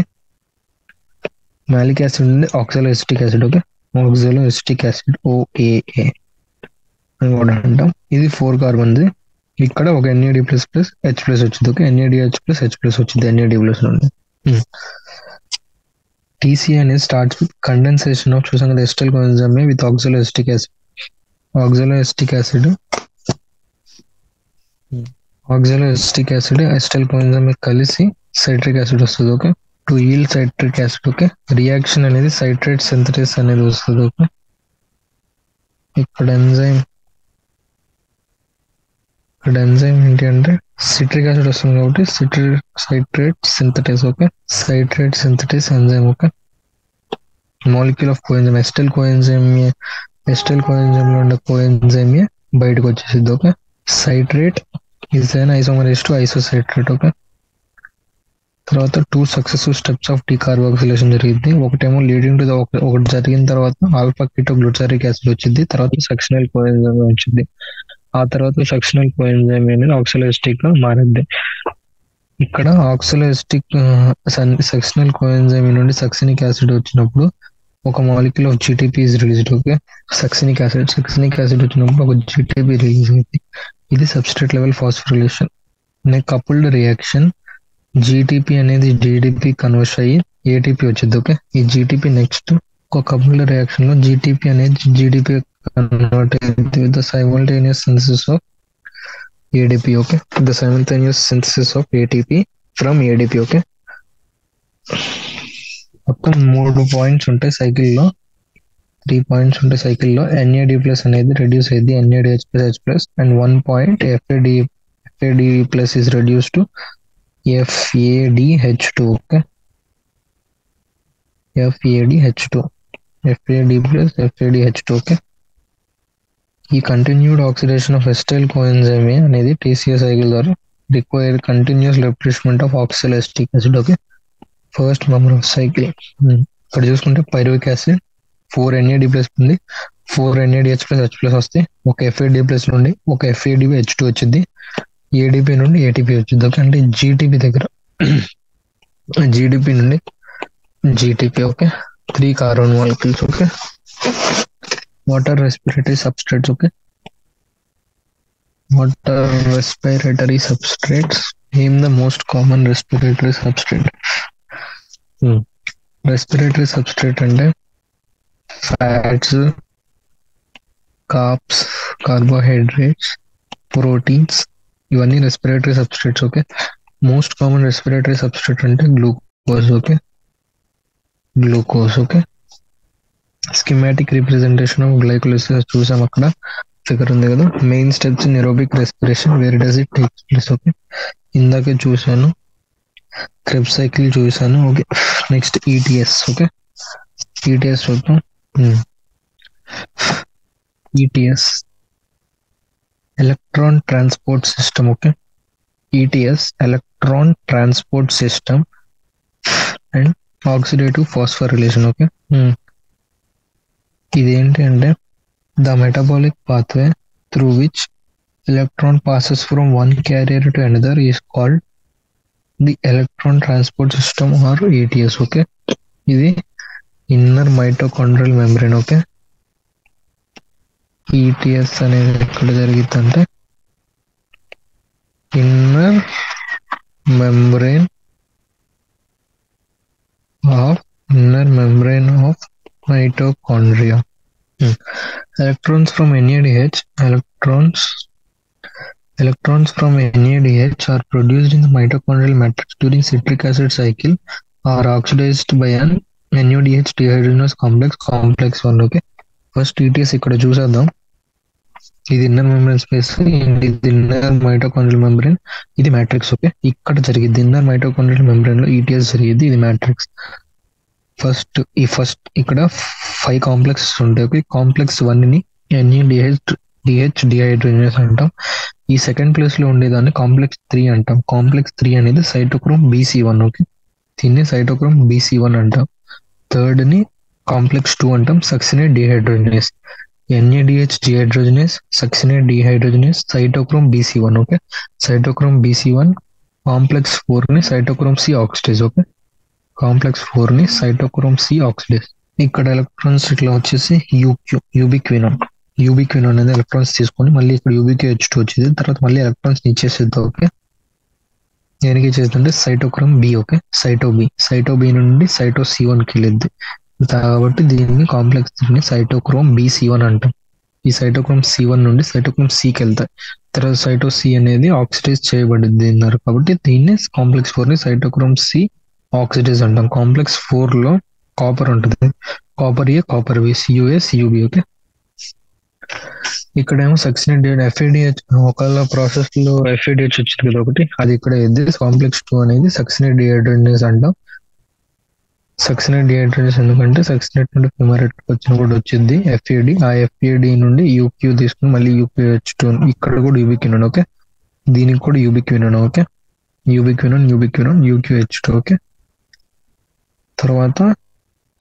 Malic acid నుండి ఆక్సాలోఎసిటిక్ acid. Okay, ఆక్సాలోఎసిటిక్ acid OAA అని కూడా అంటాం. ఇది 4 కార్బన్. ఇక్కడ ఒక NAD plus plus H plus వచ్చింది. Okay, NADH plus H plus వచ్చింది NAD ప్లస్ నుండి. TCA అనేది స్టార్ట్స్ విత్ కండెన్సేషన్ ఆఫ్ చూసాం కదా acetyl coenzyme with oxaloacetic acid. Oxaloacetic acid acetyl coenzyme కలిసి సైట్రిక్ యాసిడ్ వస్తుంది. Okay, to yield citric acid. Okay, reaction అనేది citrate synthesis అనేది వస్తుంది. ఓకే, ఇక్కడ ఎంజైమ్ ఏంటి అంటే సిట్రిక్ యాసిడ్ వస్తుంది కాబట్టి citrate synthetase. Okay, citrate synthetase enzyme. Okay, molecule of coenzyme acetyl coenzyme లో ఉండే కోఎంజైమ్ బయటకు వచ్చేసింది. Okay, citrate is an isomerase to isocitrate. Okay, తర్వాత 2 సక్సెసివ్ స్టెప్స్ ఆఫ్ డీకార్బాక్సిలేషన్ జరిగింది. ఒకటేమో లీడింగ్ టు ఒకటి జరిగిన తర్వాత ఆల్ఫా కీటోగ్లూటారిక్ యాసిడ్ వచ్చింది, తర్వాత సక్షనల్ కోఎంజైమ్ వచ్చింది. ఆ తర్వాత సక్షనల్ కోఎంజైమ్ అనేది ఆక్సలోఎస్టిక్ గా మారింది. ఇక్కడ ఆక్సలోఎస్టిక్ సక్షనల్ కోఎంజైమ్ నుండి సక్సినిక్ యాసిడ్ వచ్చినప్పుడు ఒక molecule of GTP is released. Okay, succinic acid వచ్చినప్పుడు ఒక జీటీపీ రిలీజ్ అయింది. ఇది substrate level phosphorylation. Coupled reaction, GTP అనేది జీడిపి కన్వర్ట్ అయ్యి ఏటీపీ వచ్చింది. ఓకే, ఈ జీటీపీ నెక్స్ట్ ఒక కపుల్డ్ రియాక్షన్ లో జీటీపీ అనేది జీడిపి కన్వర్ట్ అయ్యింది with the simultaneous synthesis of ADP. Okay, the simultaneous synthesis of ATP from ADP. Okay, మొత్తం 3 points ఉంటాయి సైకిల్లో, 3 పాయింట్స్ ఉంటాయి సైకిల్లో. ఎన్ఏడి ప్లస్ అనేది రెడ్యూస్ అయ్యింది, NADH plus H plus, and 1 point FAD plus is reduce to FADH2. Okay, FADH2 plus FADH2. Okay, ఈ continued oxidation of acetyl coenzyme అనేది TCA cycle ద్వారా require continuous replacement of oxaloacetic acid. Okay, first member of cycle. ఇక్కడ చూసుకుంటే pyruvic acid 4 NAD plus ఉంది, 4 NADH plus H plus వస్తే ఒక FAD plus నుండి ఒక FADH2 వచ్చింది, ఏడిపి నుండి ఏటీపీ వచ్చింది. ఓకే, అంటే జీటీపీ దగ్గర జీడిపి నుండి GTP. Okay, 3 carbon molecules. Okay, water respiratory substrates. Okay, water respiratory substrates. Name the most common respiratory substrate. Respiratory substrate అంటే ఫ్యాట్స్, కార్బ్స్, కార్బోహైడ్రేట్స్, ప్రోటీన్స్, ఇవన్నీ respiratory substrates. Okay, most common respiratory substrate అంటే glucose. Okay, glucose. Okay, schematic representation of glycolysis చూసాం, అక్కడ figure ఉంది కదా. Main steps in aerobic respiration, where does it takes place. Okay, ఇందాకే చూసాను, Krebs cycle చూసాను. Okay, next ETS. Okay, ETS చూద్దాం. ETS electron transport system. Okay, ETS electron transport system and oxidative phosphorylation. Okay, ఇదేంటి అంటే the metabolic pathway through which electron passes from one carrier to another is called the electron transport system or ETS. Okay, ఇది inner mitochondrial membrane. Okay, ETS అనేది ఎక్కడ జరిగిద్దంటే inner membrane of mitochondria. Electrons from NADH are produced in the mitochondrial matrix during citric acid cycle, are oxidized by an NADH dehydrogenase complex 1. Okay, first ETS ఇక్కడ చూసేద్దాం. ఇది inner membrane space, ఇది inner mitochondrial membrane, ఇది matrix. Okay, ఇక్కడ జరిగింది inner mitochondrial membrane లో ETS జరిగింది, ఇది మ్యాట్రిక్స్. ఫస్ట్ ఇక్కడ 5 కాంప్లెక్సెస్ ఉంటాయి. ఓకే, కాంప్లెక్స్ 1 ని NADH డిహైడ్రోజనేస్ అంటాం. ఈ సెకండ్ ప్లేస్ లో ఉండేదాన్ని కాంప్లెక్స్ 3 అంటాం. కాంప్లెక్స్ 3 అనేది సైటోక్రోమ్ BC1. ఓకే, దీన్ని సైటోక్రోమ్ BC1 అంటాం. థర్డ్ ని కాంప్లెక్స్ 2 అంటాం, succinate dehydrogenase. NADH dehydrogenase, succinate dehydrogenase, cytochrome BC1. Okay, cytochrome BC1. Complex 4 ని cytochrome C oxidase. Okay, complex 4 ని సైటోక్రోమ్ C ఆక్సిడేజ్. ఇక్కడ ఎలక్ట్రాన్స్ ఇట్లా వచ్చేసి యూబిక్వినోన్ అనేది ఎలక్ట్రాన్స్ తీసుకొని మళ్ళీ ఇక్కడ UbKH2 వచ్చేది, తర్వాత మళ్ళీ ఎలక్ట్రాన్స్ ఇచ్చేసేది. ఓకే, దేనికి ఇచ్చేస్తుంటే cytochrome B. Okay, cyto B నుండి సైటో C1కి వెళ్ళిద్ది, కాబట్టి దీన్ని కాంప్లెక్స్ 3 ని సైటోక్రోమ్ BC1 అంటాం. ఈ సైటోక్రోమ్ C1 నుండి సైటోక్రోమ్ Cకి వెళ్తాయి, తర్వాత సైటో C అనేది ఆక్సిడైజ్ చేయబడింది అన్నారు, కాబట్టి దీన్ని కాంప్లెక్స్ 4 ని సైటోక్రోమ్ C ఆక్సిడైజ్ అంటాం. కాంప్లెక్స్ 4 లో కాపర్ ఉంటుంది, copper A, copper B, CuA, CuB. Okay, ఇక్కడేమో సక్సినేట్ FADH, ఒకవేళ ప్రాసెస్ లో FADH వచ్చింది కదా ఒకటి, అది ఇక్కడ కాంప్లెక్స్ 2 అనేది సక్సినేట్ డిహైడ్రోజనేస్ అంటాం. సక్సినేట్ డిహైడ్రోజనేస్ ఎందుకంటే సక్సినేట్ నుండి ఫిమరేట్ వచ్చినప్పుడు వచ్చింది FAD, ఆ FAD నుండి UQ తీసుకుని మళ్ళీ UPH2, ఇక్కడ కూడా UbKinone. ఓకే, దీనికి కూడా యూబిక్వినోన్. Okay, యూబిక్వినోన్ UQH2. ఓకే, తర్వాత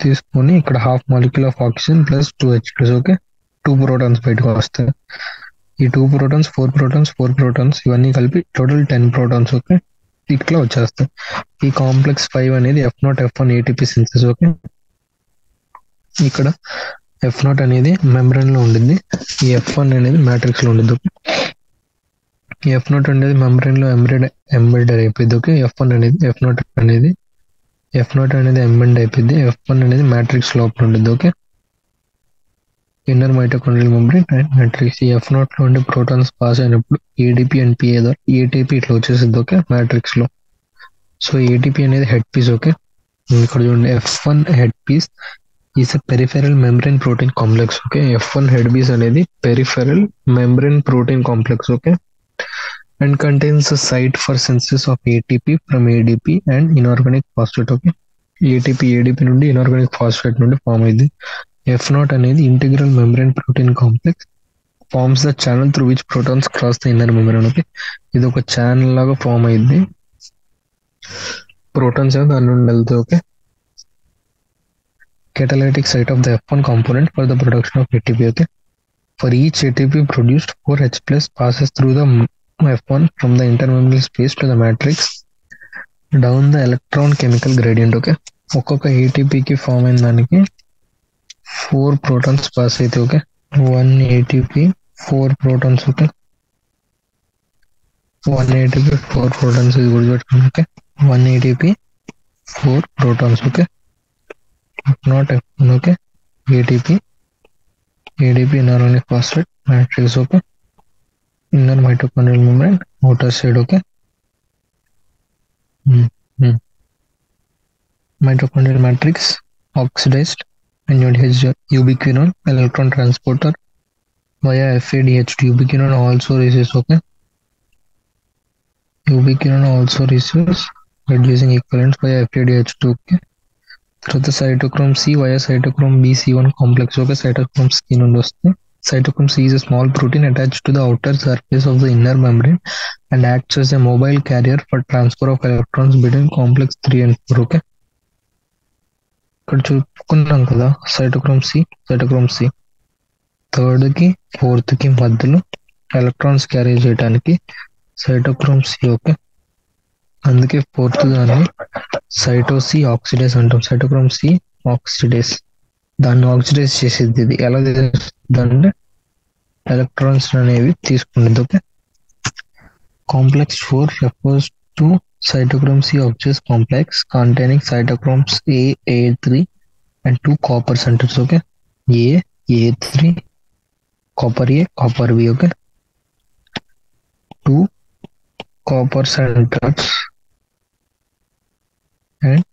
తీసుకొని ఇక్కడ half molecule of oxygen plus 2H+. Okay, 2 protons బయటకు వస్తాయి. ఈ 2 ప్రోటాన్స్ 4 ప్రోటాన్స్ ఇవన్నీ కలిపి టోటల్ 10 ప్రోటాన్స్. ఓకే, ఇట్లా వచ్చేస్తాయి. ఈ కాంప్లెక్స్ 5 అనేది F0 F1 ATP synthesis. Okay, ఇక్కడ F0 అనేది మెంబ్రేన్ లో ఉండింది, ఈ F1 అనేది మ్యాట్రిక్స్ లో ఉండింది. ఈ F0 అనేది మెంబ్రేన్ లో ఎంబెడెడ్ అయిపోయింది. ఓకే, F0 అనేది ఎంబెడ్ అయిపోయింది. F1 అనేది మ్యాట్రిక్స్ లోపల ఉంటుంది. Okay, inner mitochondrial membrane and matrix. ఈ F0 లో ఉండే ప్రోటాన్స్ పాస్ అయినప్పుడు ADP అండ్ PA ద్వారా ATP ఇట్లా వచ్చేసింది. ఓకే, మ్యాట్రిక్స్ లో. సో ATP అనేది హెడ్ పీస్. ఓకే, ఇక్కడ చూడండి, F1 head piece is a peripheral membrane protein complex. Okay, F1 head piece అనేది peripheral membrane protein complex. Okay, and contains a site for synthesis of ATP from ADP and inorganic phosphate. Okay, ADP నుండి inorganic phosphate నుండి form అయింది. F0 అనేది integral membrane protein complex forms the channel through which protons cross the inner membrane. Okay, ఇది ఒక channel లాగా form అయింది, protons దాని నుండి వెళ్తాయి. Okay, catalytic site of the F1 component for the production of ATP. Okay, for each ATP produced, 4H+ passes through the F1 from the intermembranous space to the matrix down the electron chemical gradient. Okay, ఒక్కొక్క ATP కి form అయిన దానికి 4 protons pass అయితే. Okay, 1 ATP 4 protons. Okay, 1 ATP 4 protons, ఇది గుర్తుపెట్టుకోండి. Okay, 1 ATP 4 protons. Okay, not F1. Okay, ADP inorganic phosphate matrix. Okay, inner mitochondrial membrane, outer side. Okay, mitochondrial matrix oxidized and ubiquinone electron transporter via FADH2. Ubiquinone also receives. Okay, ubiquinone also receives reducing equivalents via FADH2. Okay, తర్వాత cytochrome C via cytochrome BC1 complex. Okay, cytochrome C నుండి వస్తుంది. Cytochrome C is a small protein attached to the outer surface of the inner membrane and acts as a mobile carrier for transfer of electrons between complex 3 and 4. Okay, ఇక్కడ చూపుకున్నాం కదా, cytochrome C third కి fourth కి మధ్యలో electrons carry చేయడానికి cytochrome C. Okay, అందుకే fourth దాన్ని సైటోసి oxidase అంటాం. cytochrome C oxidase, దాన్ని ఆక్సిడైజ్ చేసేది. ఇది ఎలా చేస్తుందంటే ఎలక్ట్రాన్స్ అనేవి తీసుకుంటుంది. Okay, complex 4 refers to cytochrome C oxidase complex containing cytochromes A3 and 2 copper centers. Okay, A3 copper A copper B. Okay, 2 copper centers and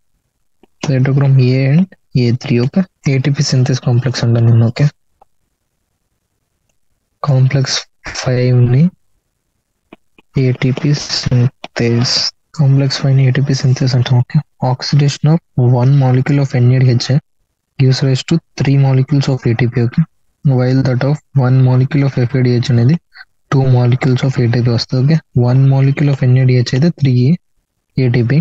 cytochrome A and A3. Okay, ATP synthase complex అంటాను. Okay, complex 5 ని ATP synthase, complex 5 ని ATP synthase అంటాం. Okay, oxidation of 1 molecule of NADH gives rise to 3 molecules of ATP. Okay, while that of 1 molecule of FADH అనేది 2 molecules of ATP వస్తుంది. Okay, 1 molecule of NADH అయితే 3 ATP,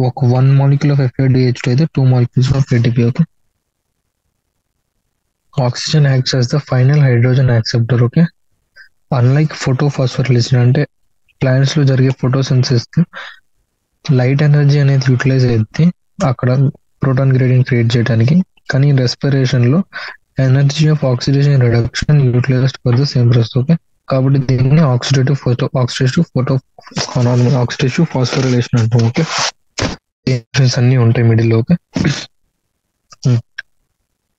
ఒక 1 molecule of FADH అయితే 2 molecules of ATP. Okay, oxygen acts as the final hydrogen acceptor. Okay, unlike photophosphorylations అంటే plants లో జరిగే photosynthesis light energy అనేది utilise అయితే అక్కడ ప్రోటాన్ గ్రేడియంట్ క్రియేట్ చేయడానికి, కానీ రెస్పిరేషన్ లో energy of oxidation reduction utilised for the same process. Okay, కాబట్టి దీన్ని ఆక్సిడేటివ్ ఫాస్ఫోరిలేషన్ అంటాం. ఓకే, అన్ని ఉంటాయి middle. Okay,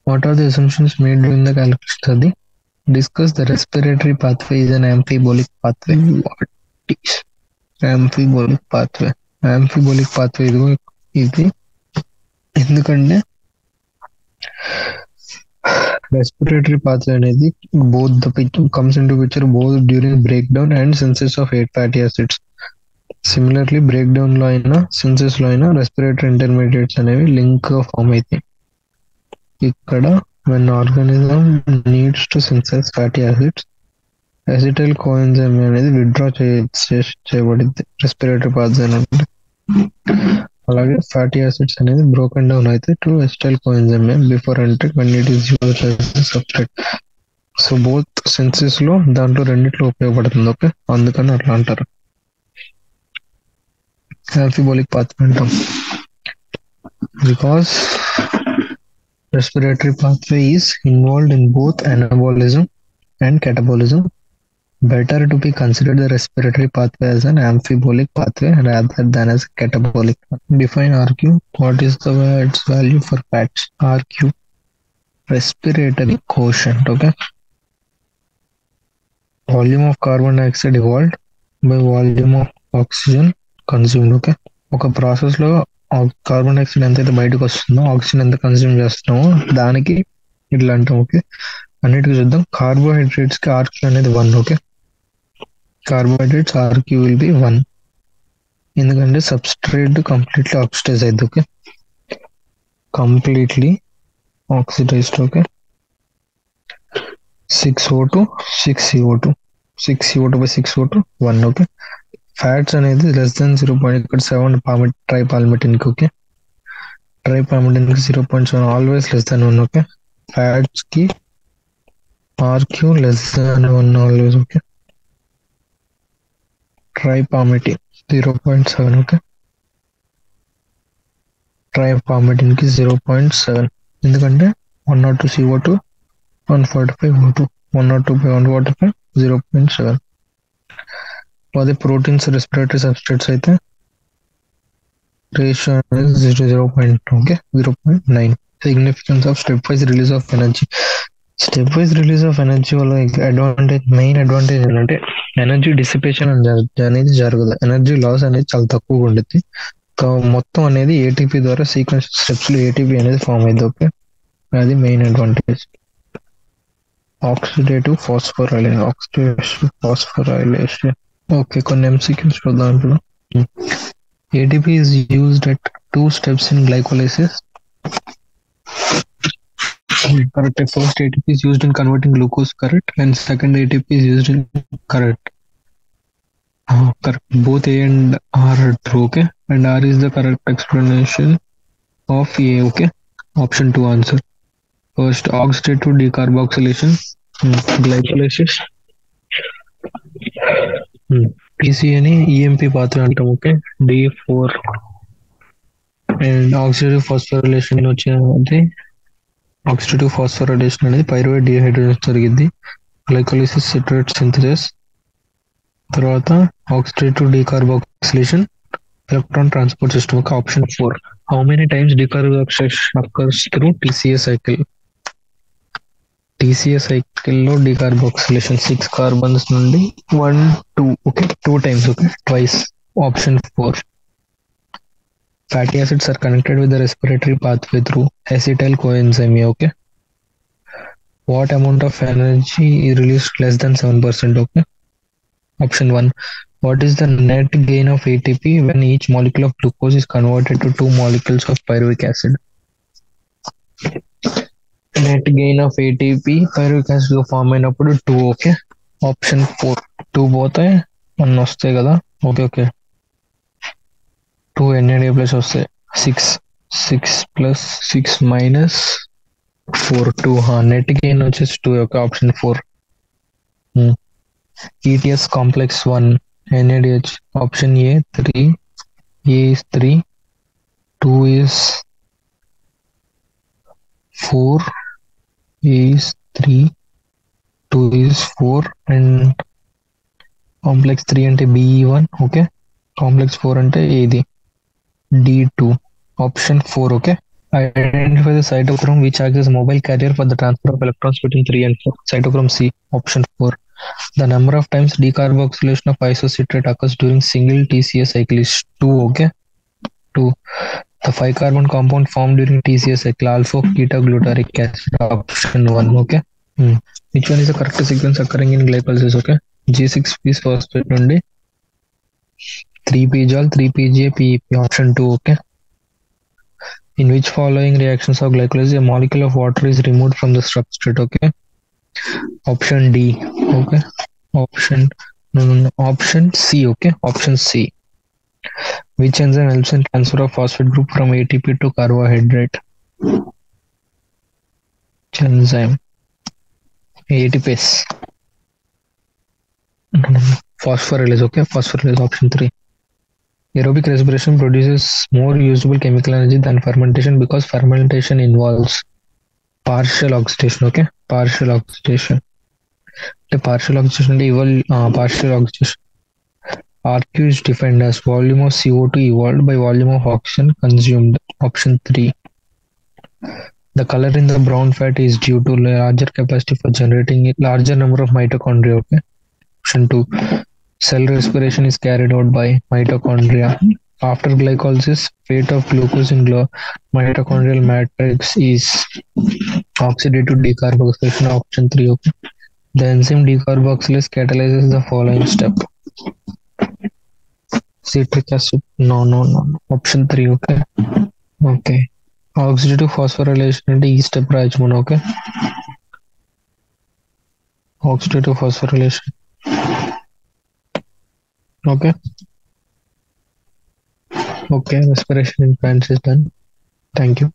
what are the assumptions made during the calculation study? Discuss the respiratory pathway is an amphibolic pathway. What is amphibolic pathway? Amphibolic pathway ఇది ఎందుకంటే respiratory pathway అనేది both the comes into picture both during breakdown and synthesis of 8 fatty acids. Similarly, breakdown లో అయినా synthesis లో అయినా respiratory intermediates అనేవి link form అవుతాయి. ఇక్కడ when organism needs to synthesize fatty acids, acetyl coenzyme అనేది withdraw చేయబడింది రెస్పిరేటరీ పాత్వే. అలాగే ఫ్యాటీ యాసిడ్స్ అనేది బ్రోకెన్ డౌన్ అయితే to acetyl coenzyme before entering when it is used as a substrate. So both senses లో దాంట్లో రెండిట్లో ఉపయోగపడుతుంది. Okay, అందుకని అట్లా అంటారు. ఆంఫిబోలిక్ పాత్వే అంటాం because respiratory pathway is involved in both anabolism and catabolism. Better to be considered the respiratory pathway as an amphibolic pathway rather than as a catabolic. Define RQ. What is its value for fats? RQ, respiratory quotient. Okay, volume of carbon dioxide evolved by volume of oxygen consumed. Okay, ఒక process లో carbon dioxide ఎంతైతే బయటకు వస్తుందో oxygen ఎంత consume చేస్తున్నామో దానికి ఇట్లా అంటాం. ఓకే, అన్నిటికీ చూద్దాం. కార్బోహైడ్రేట్స్ కి ఆర్క్యూ అనేది 1. Okay, carbohydrates RQ will be 1 ఎందుకంటే సబ్స్ట్రేట్ కంప్లీట్లీ ఆక్సిడైజ్ అయింది. Okay, completely oxidized. Okay, 6O2 6CO2 6CO2 by 6O2 1. Okay, fats అనేది లెస్ దెన్ 0.7 ట్రైపాల్మిటిన్ కి. ఓకే, ట్రైపాల్మిటిన్ కి 0.7 always less than 1. Okay, fats కి RQ less than 1 always. Okay, tripalmitin 0.7. Okay, tripalmitin కి 0.7 ఎందుకంటే 102 CO2 145 O2 102 by 145 0.7. అదే proteins respiratory substrates అయితే ratio అనేది 0.2. Okay, 0.9. Significance of step wise release of energy. Step wise release of energy వల్ల main advantage ఏంటంటే energy dissipation అనేది జరగదు. Energy loss అనేది చాలా తక్కువగా ఉంటుంది. మొత్తం అనేది ఏటీపీ ద్వారా సీక్వెన్స్ స్టెప్స్ లో ఏటీపీ అనేది ఫామ్ అయింది. ఓకే, అది main advantage. Oxidative phosphorylation. Okay, కొన్ని ఎంసీక్యూస్ చూద్దాం ఇప్పుడు. ATP is used at 2 steps in glycolysis. Correct. First ATP is used in converting glucose, correct, and second ATP is used in correct. Correct. Both A and R are true. Okay, and R is the correct explanation of A. Okay, option 2 answer. First, oxidative decarboxylation, glycolysis. TCA EMP pathway అంటాం. Okay, D4 and oxidative phosphorylation వచ్చేది. Oxidative phosphorylation అనేది pyruvate dehydrogen జరిగింది. Glycolysis citrate synthesis తర్వాత oxidative decarboxylation electron transport system. ఒక option 4. How many times decarboxylation occurs through TCA cycle? TCA సైకిల్లో decarboxylation 6 carbons నుండి 1 2. Okay, 2 times. Okay, twice. Option 4. Fatty acids are connected with the respiratory pathway through acetyl coenzyme. Okay, what amount of energy is released less than 7%? Okay, option 1. What is the net gain of ATP when each molecule of glucose is converted to 2 molecules of pyruvic acid? Net gain of ATP pyruvic acid form అయినప్పుడు 2. Okay, option 4. 2 పోతే 1 వస్తాయి కదా. Okay, 2 NAD plus వస్తాయి 6 plus 6 minus 4 2. Net gain వచ్చేసి 2. యొక్క option 4. ETS complex 1 NADH option A 3. A is 3, 2 is 4, A is 3, 2 is 4 and complex 3 అంటే BE1. Okay, complex 4 అంటే ఏది D2. Option 4. Okay, identify the cytochrome which acts as a mobile carrier for the transfer of electrons between 3 and 4. Cytochrome C. Option 4. The number of times decarboxylation of isocitrate occurs during single TCA cycle is 2. Okay, 2. The 5 carbon compound formed during TCA cycle alpha-ketoglutarate acid. Option 1. Okay, which one is the correct sequence occurring in glycolysis? Okay, G6 phosphate నుండి 3-PGOL 3-PGA PEP. Option 2. Okay, in which following reactions of glycolysis a molecule of water is removed from the substrate? Okay, option D. Okay, Option no, option C. Okay, option C. Which enzyme helps in transfer of phosphate group from ATP to carbohydrate? Which enzyme? ATPase. Phosphorylase. Okay, phosphorylase. Option 3. Aerobic respiration produces more usable chemical energy than fermentation because fermentation involves partial oxidation. Okay, partial oxidation. The partial oxidation, partial oxidation. RQ is defined as volume of CO2 evolved by volume of oxygen consumed. Option 3. The color in the brown fat is due to larger capacity for generating a larger number of mitochondria. Okay. Option 2. Cell respiration is carried out by mitochondria. After glycolysis, fate of glucose in mitochondrial matrix is oxidative decarboxylation. Option 3. Okay. The enzyme decarboxylase catalyzes the following step. Citric acid. No. Option 3. Okay. Okay. Oxidative phosphorylation అంటే ఈ step రాయొచ్చు మనం. Okay, oxidative phosphorylation. Okay. Okay, respiration in plants is done. Thank you.